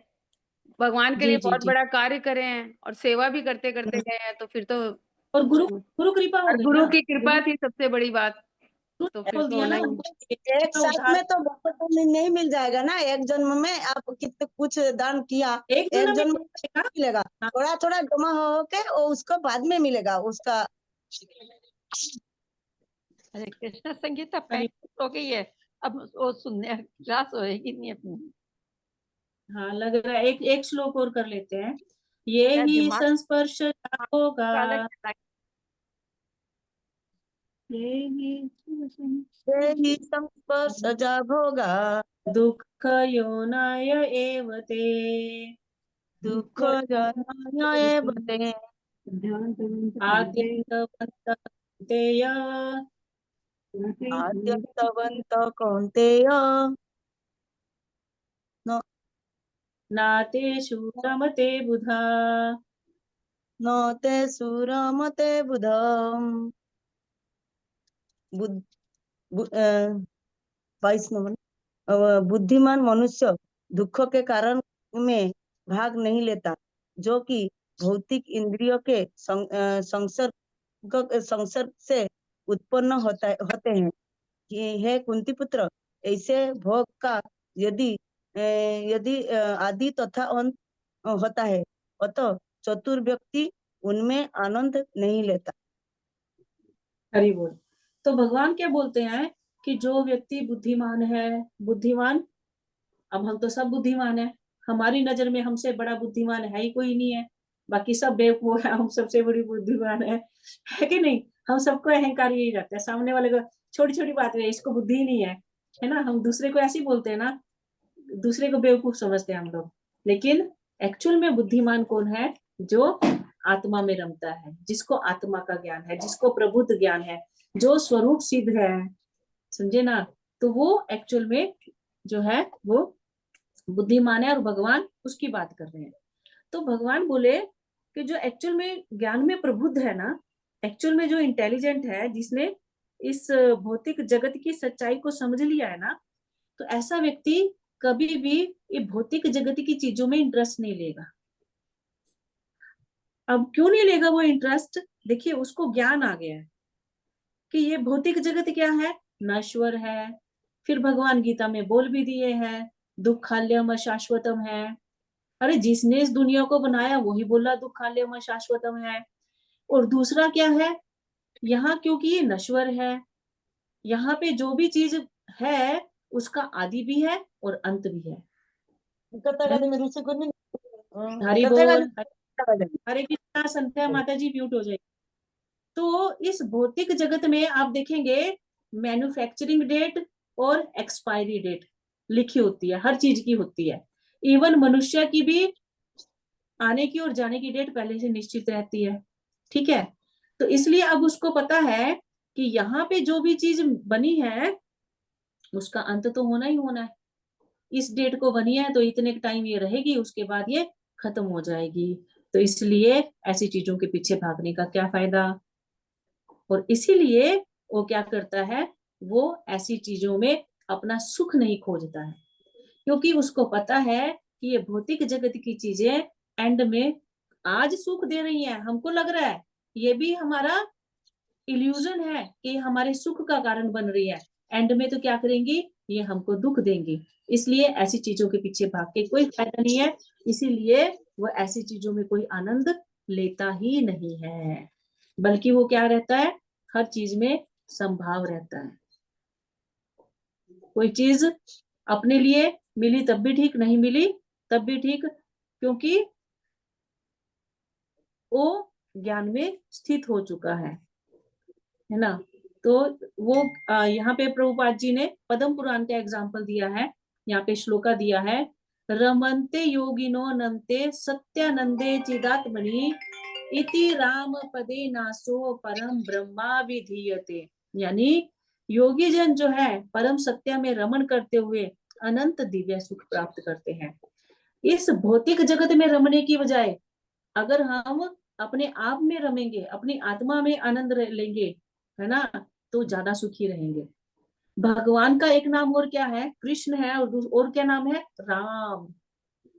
भगवान के जी लिए जी बहुत जी। बड़ा कार्य करे हैं और सेवा भी करते करते गए हैं, तो फिर तो और गुरु कृपा हो और गई गुरु ना, की कृपा गुरु थी सबसे बड़ी बात, गुरु तो ने फिर बोल तो दिया होना ना ही हमको, एक का साथ उद्धार में तो बहुत नहीं मिल जाएगा ना, एक जन्म में आप कितने कुछ दान किया, एक एक जन्म में जन्म में मिलेगा। मिलेगा, हाँ, थोड़ा थोड़ा जमा हो के और उसको बाद में मिलेगा उसका। अरे कृष्ण संगीता अरे 35 हो गई है, अब वो सुनने क्लास होएगी नहीं अपनी। हाँ, लग रहा है एक एक श्लोक और कर लेते हैं। ये क्या ही दिमाग संस्पर्श होगा, अलग चला ये ही संस्पर्श जब होगा, दुख योनाय एव ते, दुख जनाय बते, आद्यन्तवन्तः कौन्तेय, आद्यन्तवन्त कौन्तेय, न नातेषु रमते बुधा। न ते सुरमते बुधम्। 22 नंबर, बुद्धिमान मनुष्य दुख के कारण में भाग नहीं लेता, जो कि भौतिक इंद्रियों के संसर्ग से उत्पन्न होते हैं। कि हे कुंती पुत्र, ऐसे भोग का यदि आदि तथा अंत होता है, अतः चतुर व्यक्ति उनमें आनंद नहीं लेता। हरि बोल। तो भगवान क्या बोलते हैं कि जो व्यक्ति बुद्धिमान है, बुद्धिमान, अब हम तो सब बुद्धिमान है, हमारी नजर में हमसे बड़ा बुद्धिमान है ही कोई नहीं है, बाकी सब बेवकूफ है, हम सबसे बड़ी बुद्धिमान है कि नहीं? हम सबको अहंकार यही रहता है, सामने वाले को छोटी छोटी बात है, इसको बुद्धि ही नहीं है ना? हम दूसरे को ऐसे ही बोलते हैं ना, दूसरे को बेवकूफ समझते हैं हम लोग। लेकिन एक्चुअल में बुद्धिमान कौन है? जो आत्मा में रमता है, जिसको आत्मा का ज्ञान है, जिसको प्रबुद्ध ज्ञान है, जो स्वरूप सिद्ध है, समझे ना? तो वो एक्चुअल में जो है वो बुद्धिमान है, और भगवान उसकी बात कर रहे हैं। तो भगवान बोले कि जो एक्चुअल में ज्ञान में प्रबुद्ध है ना, एक्चुअल में जो इंटेलिजेंट है, जिसने इस भौतिक जगत की सच्चाई को समझ लिया है ना, तो ऐसा व्यक्ति कभी भी ये भौतिक जगत की चीजों में इंटरेस्ट नहीं लेगा। अब क्यों नहीं लेगा वो इंटरेस्ट? देखिए, उसको ज्ञान आ गया है कि ये भौतिक जगत क्या है, नश्वर है। फिर भगवान गीता में बोल भी दिए हैं, दुखाल्यम शाश्वतम है। अरे जिसने इस दुनिया को बनाया वही बोला दुखाल्यम शाश्वतम है। और दूसरा क्या है, यहाँ क्योंकि ये नश्वर है, यहाँ पे जो भी चीज है उसका आदि भी है और अंत भी है। हरि बोल। हरे कृष्णा। संध्या माता जी म्यूट हो जाएगी। तो इस भौतिक जगत में आप देखेंगे मैन्युफैक्चरिंग डेट और एक्सपायरी डेट लिखी होती है, हर चीज की होती है। इवन मनुष्य की भी आने की और जाने की डेट पहले से निश्चित रहती है, ठीक है? तो इसलिए अब उसको पता है कि यहाँ पे जो भी चीज बनी है उसका अंत तो होना ही होना है। इस डेट को बनी है तो इतने टाइम ये रहेगी, उसके बाद ये खत्म हो जाएगी। तो इसलिए ऐसी चीजों के पीछे भागने का क्या फायदा? और इसीलिए वो क्या करता है, वो ऐसी चीजों में अपना सुख नहीं खोजता है, क्योंकि उसको पता है कि ये भौतिक जगत की चीजें एंड में आज सुख दे रही हैं, हमको लग रहा है ये भी हमारा इल्यूजन है कि हमारे सुख का कारण बन रही है, एंड में तो क्या करेंगी, ये हमको दुख देंगी। इसलिए ऐसी चीजों के पीछे भाग के कोई फायदा नहीं है, इसीलिए वो ऐसी चीजों में कोई आनंद लेता ही नहीं है, बल्कि वो क्या रहता है, हर चीज में संभाव रहता है। कोई चीज अपने लिए मिली तब भी ठीक, नहीं मिली तब भी ठीक, क्योंकि वो ज्ञान में स्थित हो चुका है ना? तो वो यहाँ पे प्रभुपाद जी ने पद्म पुराण का एग्जाम्पल दिया है, यहाँ पे श्लोका दिया है, रमन्ते योगिनो नन्ते सत्यानंदे चिदात्मनि इति राम पदे नासो परम ब्रह्मा विधीयते। यानी योगी जन जो है परम सत्य में रमन करते हुए अनंत दिव्य सुख प्राप्त करते हैं। इस भौतिक जगत में रमने की बजाय अगर हम अपने आप में रमेंगे, अपनी आत्मा में आनंद लेंगे, है ना, तो ज्यादा सुखी रहेंगे। भगवान का एक नाम और क्या है, कृष्ण है, और क्या नाम है, राम।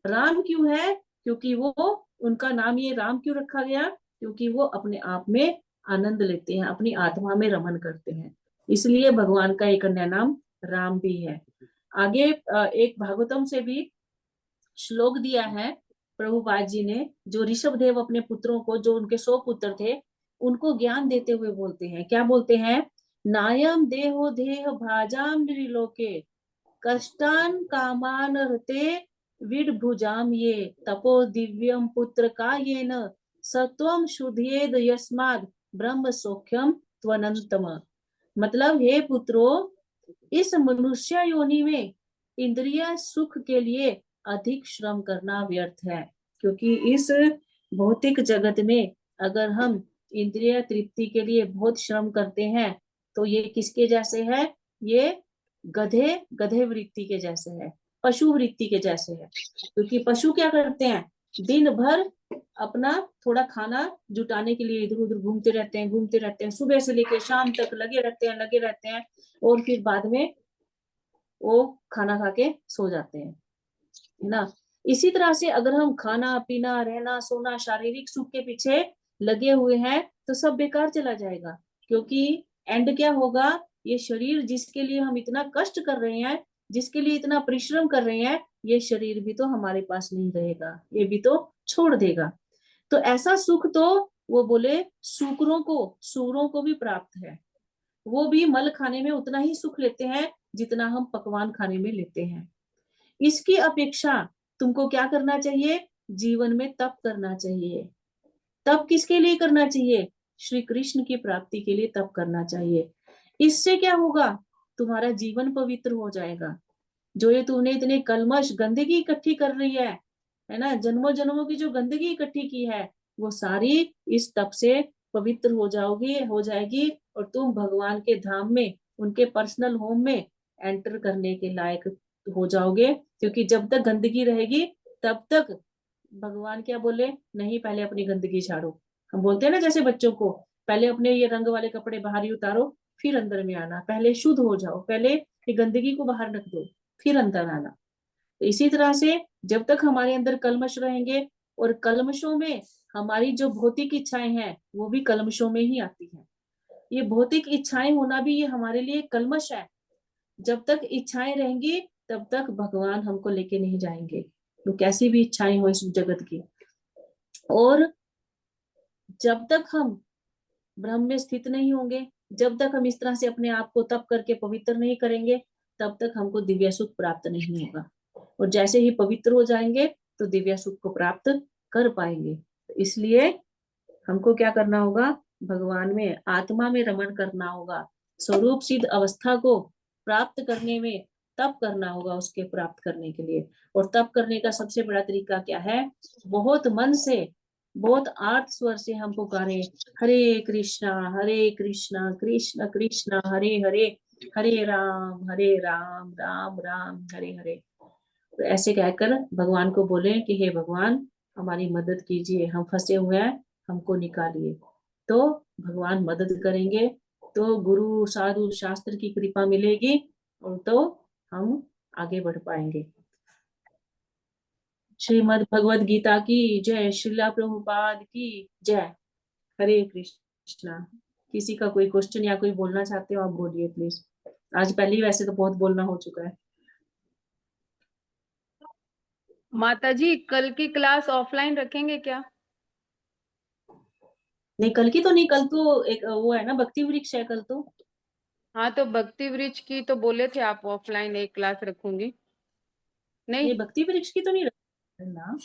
राम क्यों है? क्योंकि वो, उनका नाम ये राम क्यों रखा गया? क्योंकि वो अपने आप में आनंद लेते हैं, अपनी आत्मा में रमन करते हैं, इसलिए भगवान का एक अन्य नाम राम भी है। आगे एक भागवतम से भी श्लोक दिया है प्रभुपाद जी ने, जो ऋषभ देव अपने पुत्रों को, जो उनके 100 पुत्र थे, उनको ज्ञान देते हुए बोलते हैं, क्या बोलते हैं, नायम देहो देह भाजाम त्रिलोके कष्टान कामान हते विडभुजाम ये तपो दिव्यम पुत्र का ये न सत्वम शुद्धेद यस्माद ब्रह्म सौख्यम त्वनंतम। मतलब हे पुत्रों, इस मनुष्य योनि में इंद्रिय सुख के लिए अधिक श्रम करना व्यर्थ है, क्योंकि इस भौतिक जगत में अगर हम इंद्रिय तृप्ति के लिए बहुत श्रम करते हैं तो ये किसके जैसे है, ये गधे वृत्ति के जैसे है, पशु वृत्ति के जैसे है। क्योंकि पशु क्या करते हैं, दिन भर अपना थोड़ा खाना जुटाने के लिए इधर उधर घूमते रहते हैं, सुबह से लेकर शाम तक लगे रहते हैं, और फिर बाद में वो खाना खा के सो जाते हैं, है ना। इसी तरह से अगर हम खाना पीना रहना सोना शारीरिक सुख के पीछे लगे हुए हैं तो सब बेकार चला जाएगा, क्योंकि एंड क्या होगा, ये शरीर जिसके लिए हम इतना कष्ट कर रहे हैं, जिसके लिए इतना परिश्रम कर रहे हैं, ये शरीर भी तो हमारे पास नहीं रहेगा, ये भी तो छोड़ देगा। तो ऐसा सुख तो वो बोले सूरों को भी प्राप्त है, वो भी मल खाने में उतना ही सुख लेते हैं जितना हम पकवान खाने में लेते हैं। इसकी अपेक्षा तुमको क्या करना चाहिए, जीवन में तप करना चाहिए। तप किसके लिए करना चाहिए, श्री कृष्ण की प्राप्ति के लिए तप करना चाहिए। इससे क्या होगा, तुम्हारा जीवन पवित्र हो जाएगा। जो ये तूने इतने कलमश गंदगी इकट्ठी कर रही है ना, जन्मों जन्मों की जो गंदगी इकट्ठी की है, वो सारी इस तप से पवित्र हो जाएगी, और तुम भगवान के धाम में, उनके पर्सनल होम में एंटर करने के लायक हो जाओगे। क्योंकि जब तक गंदगी रहेगी तब तक भगवान क्या बोले, नहीं पहले अपनी गंदगी झाड़ो। हम बोलते हैं ना जैसे बच्चों को, पहले अपने ये रंग वाले कपड़े बाहर ही उतारो फिर अंदर में आना, पहले शुद्ध हो जाओ, पहले ये गंदगी को बाहर रख दो फिर अंदर आना। तो इसी तरह से जब तक हमारे अंदर कल्मश रहेंगे, और कल्मशों में हमारी जो भौतिक इच्छाएं हैं वो भी कल्मशों में ही आती हैं। ये भौतिक इच्छाएं होना भी ये हमारे लिए कल्मश है। जब तक इच्छाएं रहेंगी तब तक भगवान हमको लेके नहीं जाएंगे, तो कैसी भी इच्छाएं हो इस जगत की। और जब तक हम ब्रह्म में स्थित नहीं होंगे, जब तक हम इस तरह से अपने आप को तप करके पवित्र नहीं करेंगे, तब तक हमको दिव्य सुख प्राप्त नहीं होगा। और जैसे ही पवित्र हो जाएंगे तो दिव्य सुख को प्राप्त कर पाएंगे। तो इसलिए हमको क्या करना होगा, भगवान में आत्मा में रमण करना होगा, स्वरूप सिद्ध अवस्था को प्राप्त करने में तप करना होगा, उसके प्राप्त करने के लिए। और तप करने का सबसे बड़ा तरीका क्या है, बहुत मन से, बहुत आर्त स्वर से हम पुकारे, हरे कृष्णा कृष्ण कृष्ण हरे हरे, हरे राम राम राम हरे हरे। तो ऐसे कहकर भगवान को बोले कि हे भगवान हमारी मदद कीजिए, हम फंसे हुए हैं, हमको निकालिए। तो भगवान मदद करेंगे, तो गुरु साधु शास्त्र की कृपा मिलेगी, और तो हम आगे बढ़ पाएंगे। श्रीमद् भगवद गीता की जय, श्रीला प्रभुपाद की जय। हरे कृष्णा। किसी का कोई क्वेश्चन या कोई बोलना चाहते हो आप बोलिए प्लीज। आज पहले ही वैसे तो बहुत बोलना हो चुका है। माताजी कल की क्लास ऑफलाइन रखेंगे क्या? नहीं कल की तो नहीं, कल तो एक वो है ना भक्ति वृक्ष है कल तो। हाँ तो भक्ति वृक्ष की तो बोले थे आप ऑफलाइन एक क्लास रखूंगी। नहीं भक्ति वृक्ष की तो नहीं रखना,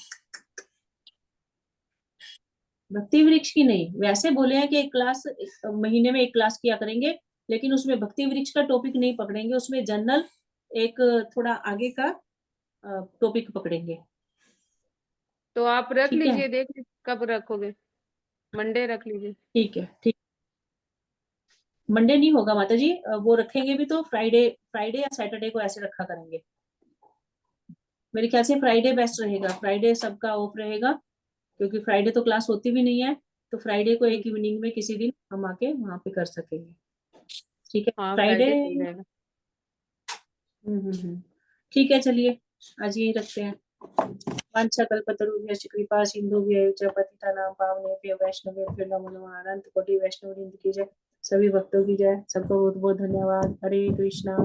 भक्ति वृक्ष की नहीं, वैसे बोले हैं कि एक क्लास महीने में एक क्लास किया करेंगे, लेकिन उसमें भक्ति वृक्ष का टॉपिक नहीं पकड़ेंगे, उसमें जनरल एक थोड़ा आगे का टॉपिक पकड़ेंगे। तो आप रख ठीक है, लीजिए, देख लीजिए कब रखोगे, मंडे रख लीजिए। ठीक है ठीक। मंडे नहीं होगा माता जी, वो रखेंगे भी तो फ्राइडे या सैटरडे को ऐसे रखा करेंगे। मेरे ख्याल से फ्राइडे बेस्ट रहेगा, फ्राइडे सबका ऑफ रहेगा, क्योंकि फ्राइडे तो क्लास होती भी नहीं है, तो फ्राइडे को एक इवनिंग में किसी दिन हम आके वहां पे कर सकेंगे। ठीक है हाँ फ्राइडे। फ्राइडे सही रहेगा। ठीक है चलिए आज यही रखते हैं। वांछा कल्पतरुभ्यश्च कृपा सिंधुभ्यः च पतितानां पावनेभ्यो वैष्णवेभ्यो नमो नमः। अनंत कोटि वैष्णव वृंद की जय, सभी भक्तों की जय, सबको बहुत बहुत धन्यवाद। हरे कृष्णा।